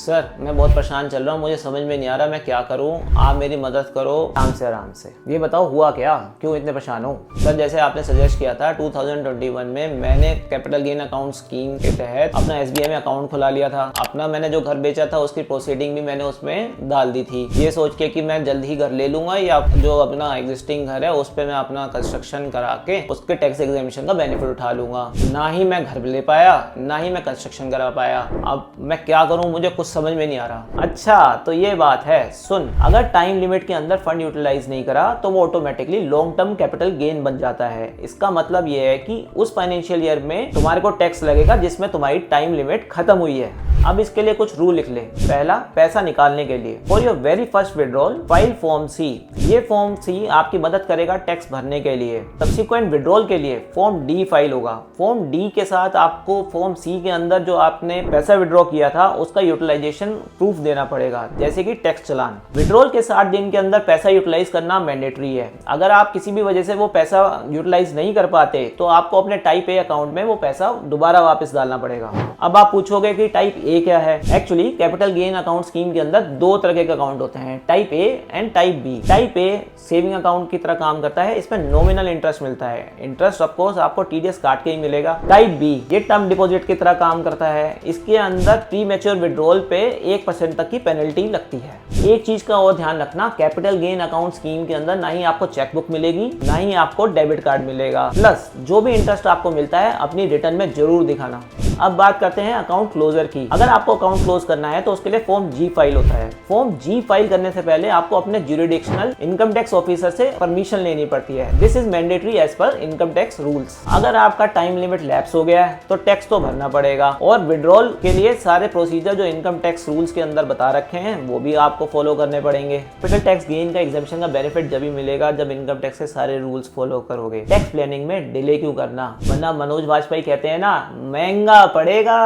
Sir मैं बहुत परेशान चल रहा हूँ, मुझे समझ में नहीं आ रहा मैं क्या करूँ, आप मेरी मदद करो। आराम से ये बताओ हुआ क्या, क्यों इतने परेशान हो? सर जैसे आपने सजेस्ट किया था 2021 में मैंने कैपिटल गेन अकाउंट स्कीम के तहत अपना SBI में अकाउंट खुला लिया था। अपना मैंने जो घर बेचा था उसकी प्रोसीडिंग भी मैंने उसमें डाल दी थी, ये सोच के कि मैं जल्द ही घर ले लूंगा या जो अपना एग्जिस्टिंग घर है उस पर मैं अपना कंस्ट्रक्शन करा के उसके टैक्स एग्जामिशन का बेनिफिट उठा लूंगा। ना ही मैं घर ले पाया ना ही मैं कंस्ट्रक्शन करा पाया। अब मैं क्या करूं, मुझे कुछ समझ में नहीं आ रहा। अच्छा तो ये बात है, सुन, अगर टाइम लिमिट के अंदर फंड यूटिलाइज नहीं करा तो वो automatically long term capital gain बन जाता है। इसका मतलब ये है कि उस फाइनेंशियल ईयर में तुम्हारे को टैक्स लगेगा जिसमें तुम्हारी टाइम लिमिट खत्म हुई है। अब इसके लिए कुछ रूल लिख ले। पहला, पैसा निकालने के लिए for your very first withdrawal file form C. ये फॉर्म सी आपकी मदद करेगा टैक्स भरने के लिए। सब्सिक्वेंट विड्रॉल के लिए फॉर्म डी फाइल होगा। फॉर्म डी के साथ आपको फॉर्म सी के अंदर जो आपने पैसा विड्रॉ किया था उसका यूटिलाइजेशन प्रूफ देना पड़ेगा, जैसे कि टैक्स चालान। विड्रॉल के 60 दिन के अंदर पैसा यूटिलाइज करना मैंडेटरी है। अगर आप किसी भी वजह से वो पैसा यूटिलाइज नहीं कर पाते तो आपको अपने टाइप ए अकाउंट में वो पैसा दोबारा वापस डालना पड़ेगा। अब आप पूछोगे कि टाइप ए क्या है? Actually capital gain account scheme के अंदर दो तरह के अकाउंट होते हैं, type A and type B. Type A saving account की तरह काम करता है, इसमें नॉमिनल इंटरेस्ट मिलता है। इंटरेस्ट ऑफ कोर्स आपको टीडीएस काट के ही मिलेगा। टाइप बी ये टर्म डिपॉजिट की तरह काम करता है, इसके अंदर प्री मैच्योर विड्रॉल पे 1% तक की पेनल्टी लगती है। एक चीज का और ध्यान रखना, कैपिटल गेन अकाउंट स्कीम के अंदर ना ही आपको चेकबुक मिलेगी ना ही आपको डेबिट कार्ड मिलेगा। प्लस जो भी इंटरेस्ट आपको मिलता है अपनी रिटर्न में जरूर दिखाना। अब बात करते हैं अकाउंट क्लोजर की। अगर आपको अकाउंट क्लोज करना है तो उसके लिए फॉर्म जी फाइल होता है। फॉर्म जी फाइल करने से पहले आपको अपने ज्यूरिडिक्शनल इनकम टैक्स ऑफिसर से परमिशन लेनी पड़ती है। This is mandatory as per income tax rules. अगर आपका टाइम लिमिट लैप्स हो गया है तो टैक्स तो भरना पड़ेगा, और विड्रॉल के लिए सारे प्रोसीजर जो इनकम टैक्स रूल्स के अंदर बता रखे हैं वो भी आपको फॉलो करने पड़ेंगे। कैपिटल टैक्स गेन का एग्जेम्पशन का बेनिफिट जब भी मिलेगा जब इनकम टैक्स के सारे रूल्स फॉलो करोगे। टैक्स प्लानिंग में डिले क्यों करना, वरना मनोज वाजपेयी कहते हैं ना, महंगा पड़ेगा।